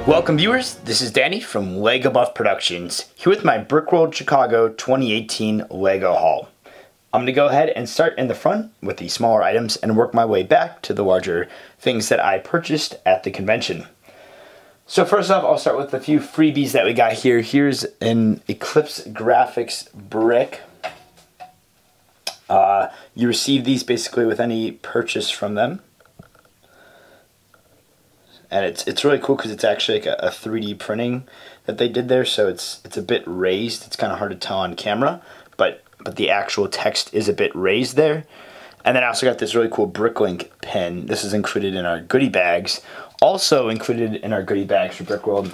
Welcome viewers, this is Danny from Lego Buff Productions, here with my Brickworld Chicago 2018 Lego haul. I'm going to go ahead and start in the front with the smaller items and work my way back to the larger things that I purchased at the convention. So first off, I'll start with a few freebies that we got here. Here's an Eclipse Graphics brick. You receive these basically with any purchase from them. And it's really cool because it's actually like a 3D printing that they did there, so it's a bit raised. It's kind of hard to tell on camera, but the actual text is a bit raised there. And then I also got this really cool Bricklink pin. This is included in our goodie bags. Also included in our goodie bags for Brickworld,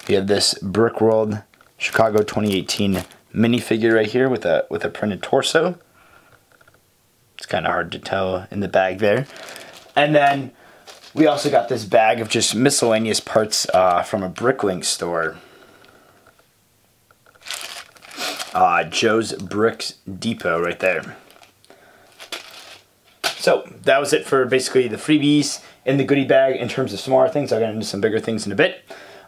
we have this Brickworld Chicago 2018 minifigure right here with a printed torso. It's kind of hard to tell in the bag there. And then we also got this bag of just miscellaneous parts from a Bricklink store. Joe's Bricks Depot right there. So that was it for basically the freebies in the goodie bag in terms of smaller things. I'll get into some bigger things in a bit.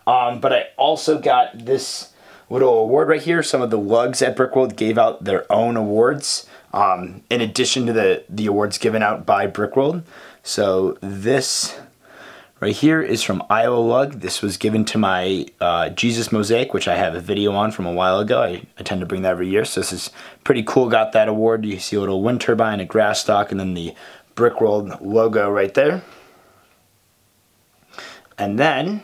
But I also got this little award right here. Some of the lugs at Brickworld gave out their own awards in addition to the awards given out by Brickworld. So this right here is from Iowa Lug. This was given to my Jesus Mosaic, which I have a video on from a while ago. I tend to bring that every year, so this is pretty cool. Got that award. You see a little wind turbine, a grass stalk, and then the Brickworld logo right there. And then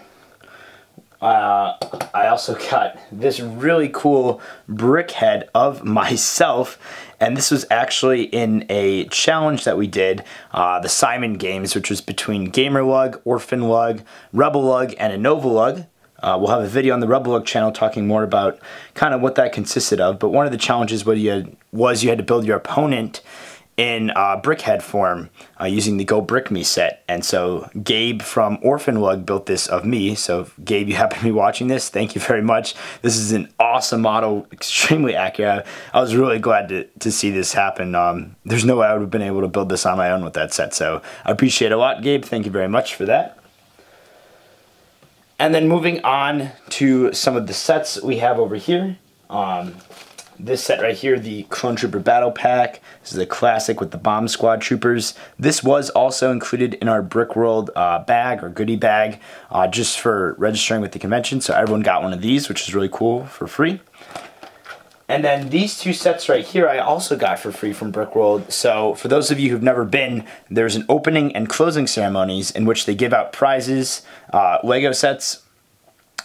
I also got this really cool brick head of myself, and this was actually in a challenge that we did, the Simon Games, which was between Gamer Lug, Orphan Lug, Rebel Lug, and Innova Lug. We'll have a video on the Rebel Lug channel talking more about kind of what that consisted of, but one of the challenges was you had to build your opponent in brickhead form using the Go Brick Me set. And so Gabe from Orphan Lug built this of me. So Gabe, you happen to be watching this, thank you very much. This is an awesome model, extremely accurate. I was really glad to see this happen. There's no way I would have been able to build this on my own with that set, so I appreciate it a lot, Gabe. Thank you very much for that. And then moving on to some of the sets we have over here. This set right here, the Clone Trooper Battle Pack. This is a classic with the Bomb Squad Troopers. This was also included in our Brickworld bag or goodie bag just for registering with the convention. So everyone got one of these, which is really cool, for free. And then these two sets right here I also got for free from Brickworld. So for those of you who've never been, there's an opening and closing ceremonies in which they give out prizes, Lego sets.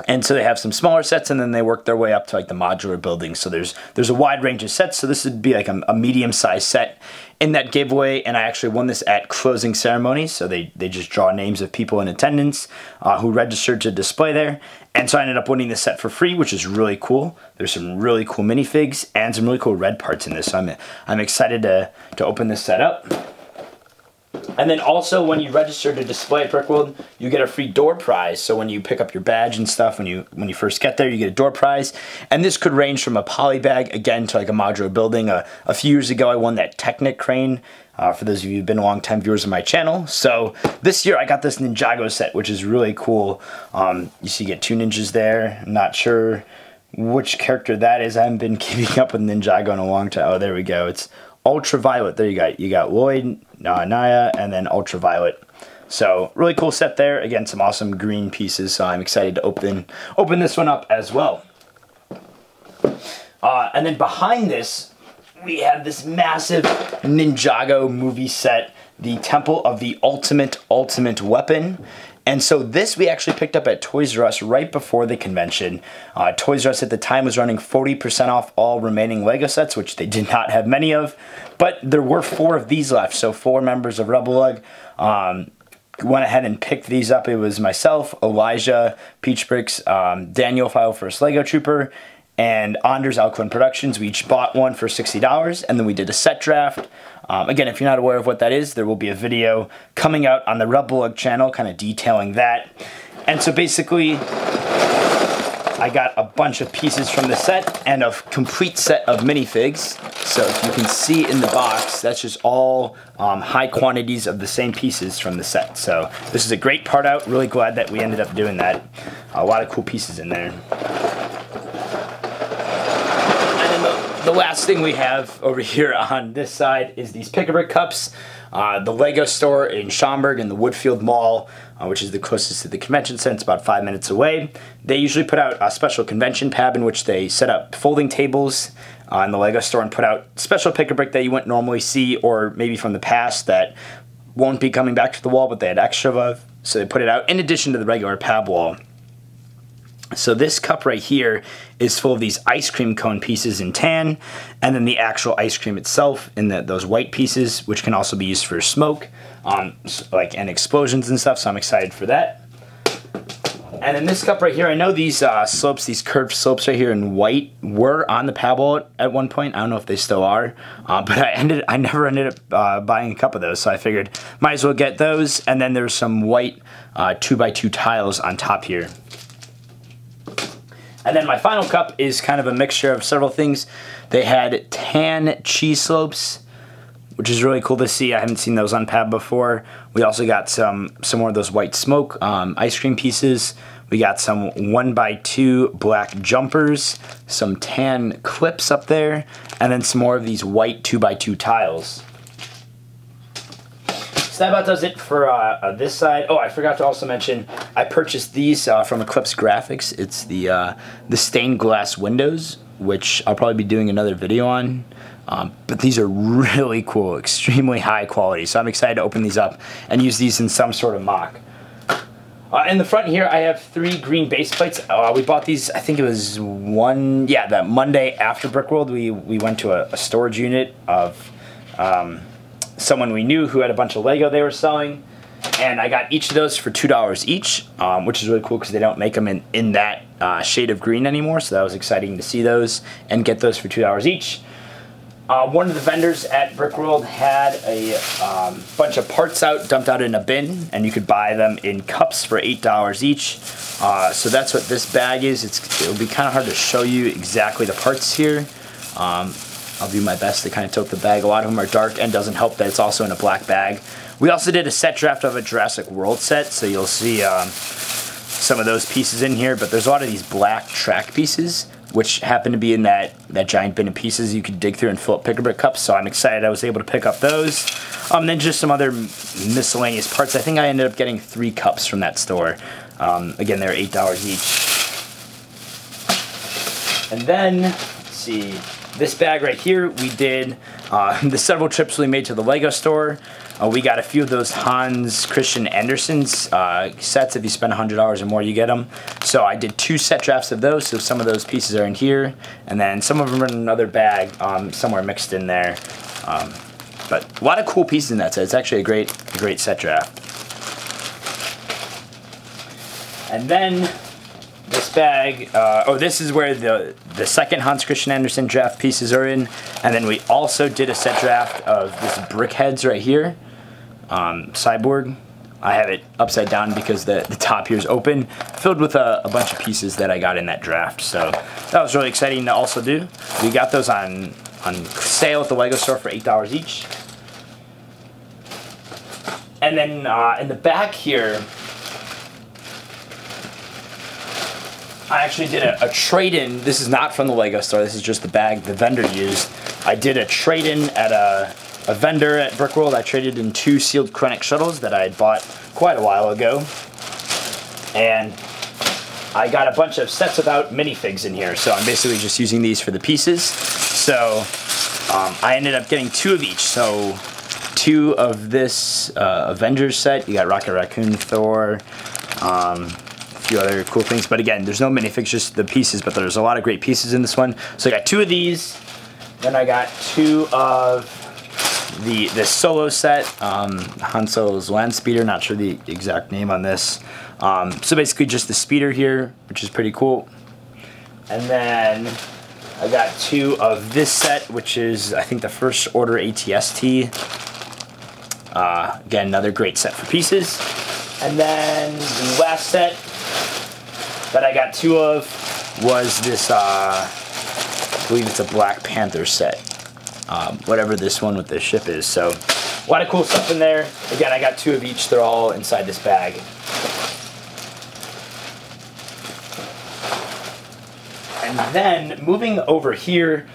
And so they have some smaller sets, and then they work their way up to like the modular building. So there's a wide range of sets. So this would be like a medium-sized set in that giveaway, and I actually won this at closing ceremonies. So they just draw names of people in attendance who registered to display there. And so I ended up winning this set for free, which is really cool. There's some really cool minifigs and some really cool red parts in this. So I'm excited to open this set up. And then also when you register to display at Brickworld, you get a free door prize. So when you pick up your badge and stuff, when you first get there, you get a door prize. And this could range from a poly bag, again, to like a modular building. A few years ago, I won that Technic crane, for those of you who've been long-time viewers of my channel. So this year, I got this Ninjago set, which is really cool. You see you get two ninjas there. I'm not sure which character that is. I haven't been keeping up with Ninjago in a long time. Oh, there we go. It's Ultraviolet. There you got Lloyd, Naya, and then Ultraviolet. So really cool set there. Again, some awesome green pieces. So I'm excited to open this one up as well. And then behind this, we have this massive Ninjago movie set, the Temple of the Ultimate Weapon. And so this we actually picked up at Toys R Us right before the convention. Toys R Us at the time was running 40% off all remaining Lego sets, which they did not have many of. But there were 4 of these left, so 4 members of Rebel Lug went ahead and picked these up. It was myself, Elijah, Peach Bricks, Daniel, File First Lego Trooper, and Anders Alclin Productions. We each bought one for $60, and then we did a set draft. Again, if you're not aware of what that is, there will be a video coming out on the Rebel Lug channel kind of detailing that. And so basically, I got a bunch of pieces from the set and a complete set of minifigs. So if you can see in the box, that's just all high quantities of the same pieces from the set. So this is a great part out. Really glad that we ended up doing that. A lot of cool pieces in there. And then the last thing we have over here on this side is these Pick-a-Brick cups. The Lego store in Schaumburg in the Woodfield Mall, which is the closest to the convention center. It's about 5 minutes away. They usually put out a special convention pab in which they set up folding tables in the Lego store and put out special Pick-a-Brick that you wouldn't normally see, or maybe from the past that won't be coming back to the wall, but they had extra of. So they put it out in addition to the regular pab wall. So this cup right here is full of these ice cream cone pieces in tan, and then the actual ice cream itself in those white pieces, which can also be used for smoke, and explosions and stuff, so I'm excited for that. And in this cup right here, I know these slopes, these curved slopes right here in white were on the pab wall at one point. I don't know if they still are, but I never ended up buying a cup of those, so I figured might as well get those. And then there's some white 2x2 tiles on top here. And then my final cup is kind of a mixture of several things. They had tan cheese slopes, which is really cool to see. I haven't seen those on pab before. We also got some more of those white smoke ice cream pieces. We got some 1x2 black jumpers, some tan clips up there, and then some more of these white 2x2 tiles. So that about does it for this side. Oh, I forgot to also mention, I purchased these from Eclipse Graphics. It's the stained glass windows, which I'll probably be doing another video on. But these are really cool, extremely high quality. So I'm excited to open these up and use these in some sort of mock. In the front here, I have 3 green base plates. We bought these, I think it was that Monday after Brickworld. We went to a storage unit of someone we knew who had a bunch of Lego they were selling, and I got each of those for $2 each, which is really cool because they don't make them in that shade of green anymore, so that was exciting to see those and get those for $2 each. One of the vendors at Brickworld had a bunch of parts dumped out in a bin, and you could buy them in cups for $8 each. So that's what this bag is. It'll be kind of hard to show you exactly the parts here. I'll do my best to kind of tilt the bag. A lot of them are dark, and doesn't help that it's also in a black bag. We also did a set draft of a Jurassic World set, so you'll see some of those pieces in here, but there's a lot of these black track pieces, which happen to be in that giant bin of pieces you could dig through and fill up Pick-a-Brick cups, so I'm excited I was able to pick up those. Then just some other miscellaneous parts. I think I ended up getting 3 cups from that store. Again, they're $8 each. And then, let's see, this bag right here, we did the several trips we made to the Lego store. We got a few of those Hans Christian Andersen's sets. If you spend $100 or more, you get them. So I did 2 set drafts of those, so some of those pieces are in here, and then some of them are in another bag somewhere mixed in there. But a lot of cool pieces in that set. It's actually a great set draft. And then this bag, this is where the second Hans Christian Andersen draft pieces are in, and then we also did a set draft of this Brickheads right here, Cyborg. I have it upside down because the top here is open, filled with a bunch of pieces that I got in that draft. So that was really exciting to also do. We got those on sale at the Lego store for $8 each. And then in the back here, I actually did a trade-in. This is not from the Lego store. This is just the bag the vendor used. I did a trade-in at a vendor at Brickworld. I traded in 2 sealed Krennic shuttles that I had bought quite a while ago. And I got a bunch of sets without minifigs in here. So I'm basically just using these for the pieces. So I ended up getting 2 of each. So 2 of this Avengers set. You got Rocket Raccoon, Thor, few other cool things, but again, there's no minifigs, just the pieces, but there's a lot of great pieces in this one. So I got 2 of these, then I got 2 of the solo set, Han Solo's land speeder, not sure the exact name on this. So basically just the speeder here, which is pretty cool. And then I got 2 of this set, which is, I think, the First Order ATST. Again, another great set for pieces. And then the last set that I got 2 of was this, I believe it's a Black Panther set. Whatever this one with the ship is. So a lot of cool stuff in there. Again, I got 2 of each. They're all inside this bag. And then moving over here,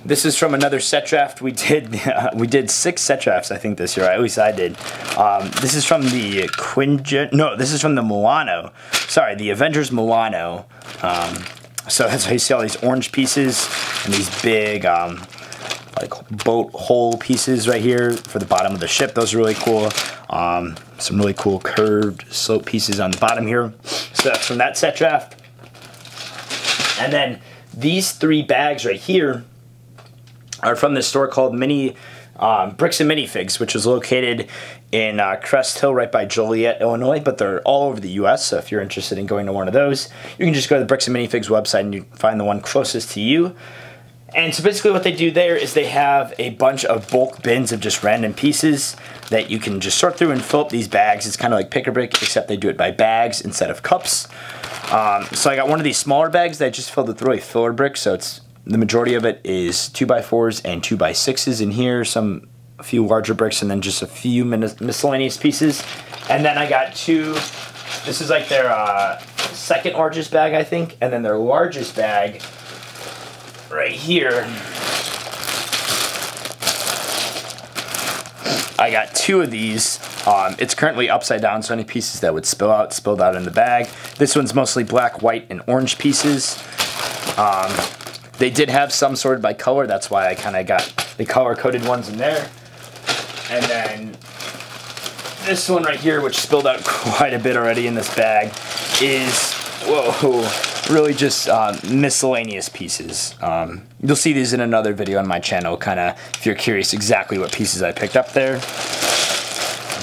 this is from another set draft we did. We did 6 set drafts, I think, this year. At least I did. This is from the this is from the Milano. Sorry, the Avengers Milano. So that's why you see all these orange pieces and these big like boat hull pieces right here for the bottom of the ship. Those are really cool. Some really cool curved slope pieces on the bottom here. So that's from that set draft. And then these 3 bags right here are from this store called Bricks and Minifigs, which is located in Crest Hill right by Joliet, Illinois, but they're all over the U.S., so if you're interested in going to one of those, you can just go to the Bricks and Minifigs website and you find the one closest to you. And so basically what they do there is they have a bunch of bulk bins of just random pieces that you can just sort through and fill up these bags. It's kind of like Pick-a-Brick, except they do it by bags instead of cups. So I got one of these smaller bags that I just filled with really filler bricks, so the majority of it is 2x4s and 2x6s in here, a few larger bricks, and then just a few miscellaneous pieces. And then I got 2, this is like their second largest bag, I think, and then their largest bag right here, I got 2 of these. It's currently upside down, so any pieces that would spilled out in the bag. This one's mostly black, white, and orange pieces. They did have some sorted by color, that's why I kind of got the color-coded ones in there. And then this one right here, which spilled out quite a bit already in this bag, is, whoa, really just miscellaneous pieces. You'll see these in another video on my channel, kind of, if you're curious exactly what pieces I picked up there.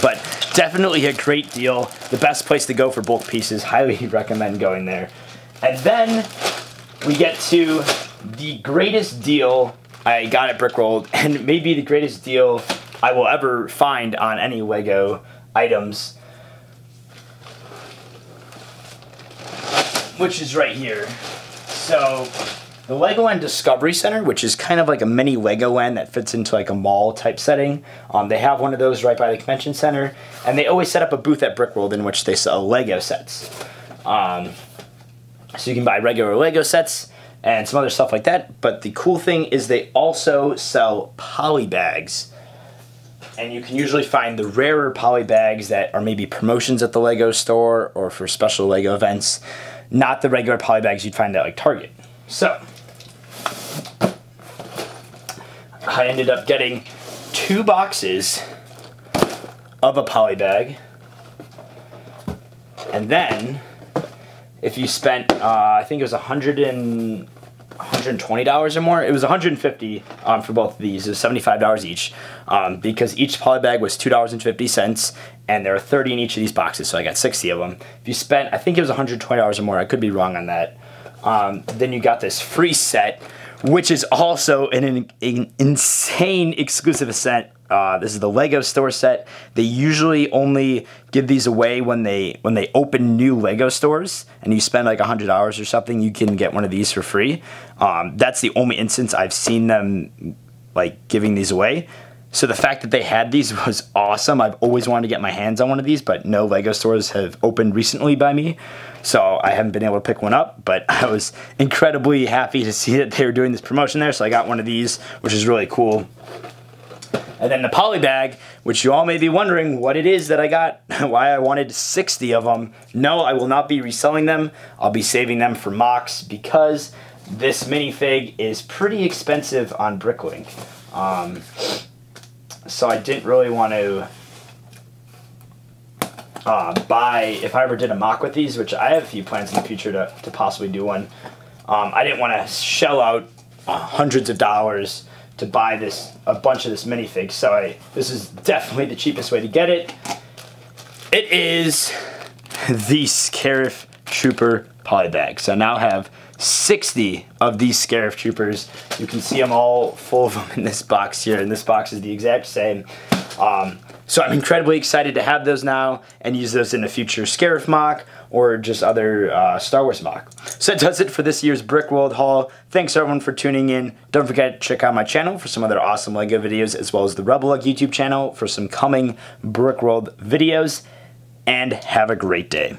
But definitely a great deal. The best place to go for bulk pieces. Highly recommend going there. And then we get to the greatest deal I got at Brickworld, and maybe the greatest deal I will ever find on any Lego items, which is right here. So the Legoland Discovery Center, which is kind of like a mini Legoland that fits into like a mall type setting. They have one of those right by the convention center, and they always set up a booth at Brickworld in which they sell Lego sets. So you can buy regular Lego sets and some other stuff like that, but the cool thing is they also sell poly bags. And you can usually find the rarer poly bags that are maybe promotions at the Lego store or for special Lego events, not the regular poly bags you'd find at like Target. So I ended up getting 2 boxes of a poly bag, and then if you spent I think it was $120 or more. It was $150 for both of these. It was $75 each because each poly bag was $2.50, and there are 30 in each of these boxes, so I got 60 of them. If you spent, I think it was $120 or more, I could be wrong on that, then you got this free set, which is also an insane exclusive set. This is the Lego store set. They usually only give these away when they open new Lego stores, and you spend like $100 or something, you can get one of these for free. That's the only instance I've seen them like giving these away. So the fact that they had these was awesome. I've always wanted to get my hands on one of these, but no Lego stores have opened recently by me, so I haven't been able to pick one up, but I was incredibly happy to see that they were doing this promotion there, so I got one of these, which is really cool. And then the poly bag, which you all may be wondering what it is that I got, why I wanted 60 of them. No, I will not be reselling them. I'll be saving them for mocks because this minifig is pretty expensive on Bricklink. So I didn't really want to buy, if I ever did a mock with these, which I have a few plans in the future to possibly do one, I didn't want to shell out hundreds of dollars to buy a bunch of this minifig, so this is definitely the cheapest way to get it. It is the Scarif Trooper poly bag. So I now have 60 of these Scarif Troopers. You can see them all full of them in this box here, and this box is the exact same. So I'm incredibly excited to have those now and use those in a future Scarif mock or just other Star Wars mock. So that does it for this year's Brickworld haul. Thanks everyone for tuning in. Don't forget to check out my channel for some other awesome LEGO videos, as well as the Rebel Luck YouTube channel for some coming Brickworld videos. And have a great day.